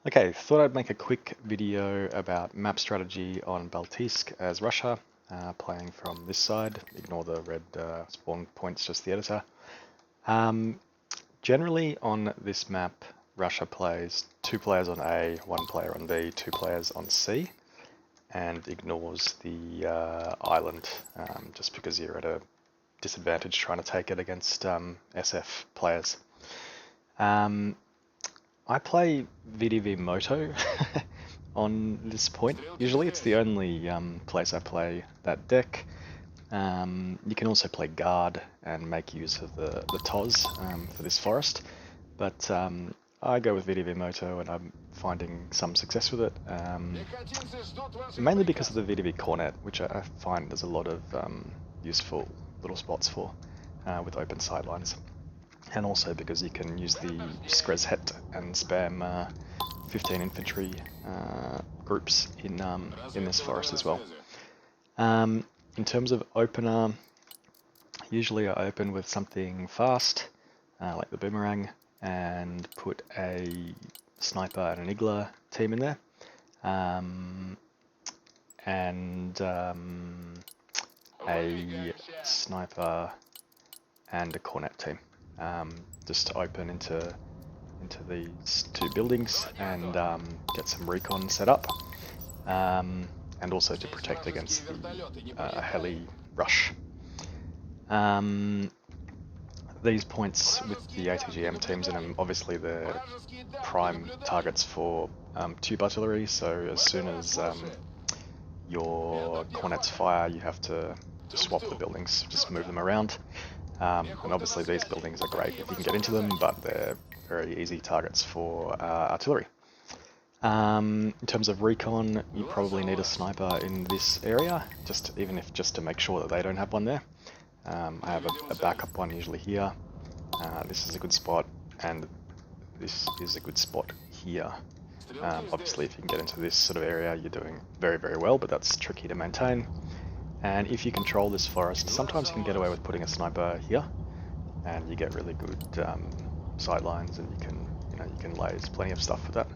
Okay, thought I'd make a quick video about map strategy on Baltiisk as Russia, playing from this side. Ignore the red spawn points, just the editor. Um, Generally on this map, Russia plays 2 players on A, 1 player on B, 2 players on C, and ignores the island just because you're at a disadvantage trying to take it against SF players. I play VDV Moto on this point. Usually it's the only place I play that deck. You can also play guard and make use of the TOS for this forest, but I go with VDV Moto and I'm finding some success with it, mainly because of the VDV Cornet, which I find there's a lot of useful little spots for with open sidelines. And also because you can use the Skrezhet and spam 15 infantry groups in this forest as well. In terms of opener, usually I open with something fast, like the boomerang, and put a sniper and an Igla team in there, and a sniper and a cornet team, just to open into these 2 buildings and get some recon set up, and also to protect against the heli rush. These points with the ATGM teams in them, obviously they're prime targets for tube artillery, so as soon as your cornets fire, you have to swap the buildings, just move them around. And obviously these buildings are great if you can get into them, but they're very easy targets for artillery. In terms of recon, you probably need a sniper in this area, even if just to make sure that they don't have one there. I have a backup one usually here. This is a good spot, and this is a good spot here. Obviously, if you can get into this sort of area, you're doing very, very well, but that's tricky to maintain. And if you control this forest, sometimes you can get away with putting a sniper here, and you get really good sidelines, and you can laze plenty of stuff with that.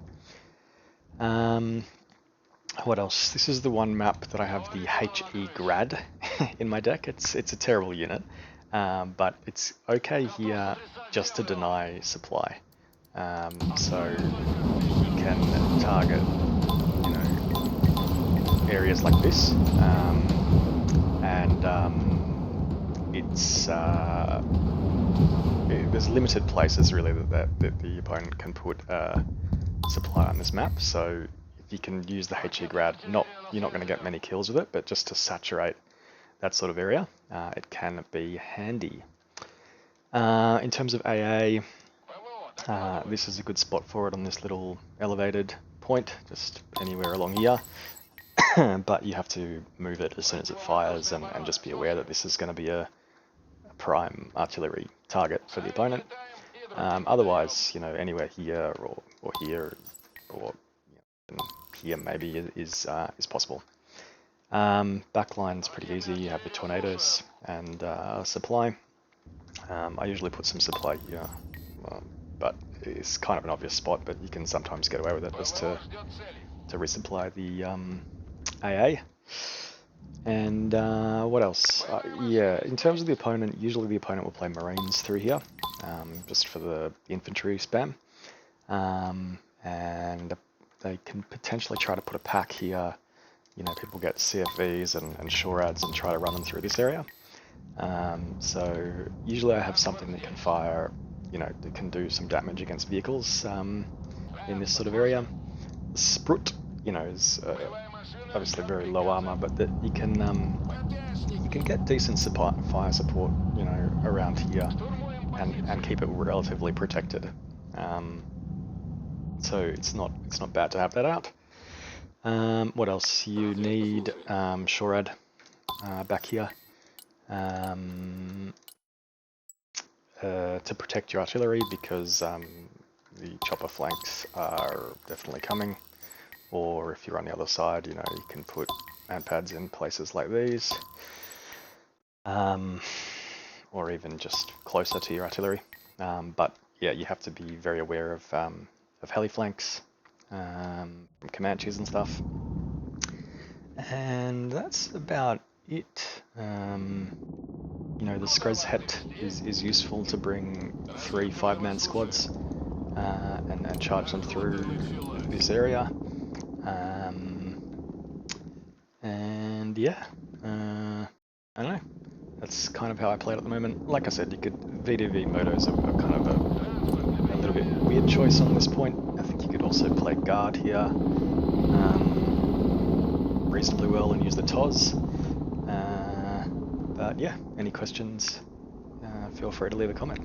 What else? This is the one map that I have the HE Grad in my deck. It's a terrible unit, but it's okay here just to deny supply. So you can target, areas like this, and it's there's limited places really that the opponent can put supply on this map. So if you can use the HE Grad, you're not going to get many kills with it, but just to saturate that sort of area, it can be handy. In terms of AA, this is a good spot for it on this little elevated point, just anywhere along here. But you have to move it as soon as it fires, and just be aware that this is going to be a prime artillery target for the opponent. Otherwise, anywhere here or here or here maybe is possible. Backline's pretty easy. You have the tornadoes and supply. I usually put some supply here, but it's kind of an obvious spot, but you can sometimes get away with it just to resupply the AA. And what else? Yeah, in terms of the opponent, usually the opponent will play Marines through here, just for the infantry spam. And they can potentially try to put a pack here. People get CFVs and SHORADs and try to run them through this area. So usually I have something that can fire, that can do some damage against vehicles in this sort of area. The Sprut, is obviously very low armor, but that you can get decent fire support, around here, and keep it relatively protected. So it's not bad to have that out. What else? You need SHORAD back here to protect your artillery, because the chopper flanks are definitely coming. Or if you're on the other side, you can put manpads in places like these, or even just closer to your artillery. But yeah, you have to be very aware of heli flanks, from Comanches and stuff. And that's about it. You know, the Screz Het is useful to bring 3 5-man squads and charge them through this area. And yeah, I don't know. That's kind of how I play it at the moment. Like I said, you could VDV motos are kind of a little bit weird choice on this point. I think you could also play guard here reasonably well and use the TOS. But yeah, any questions? Feel free to leave a comment.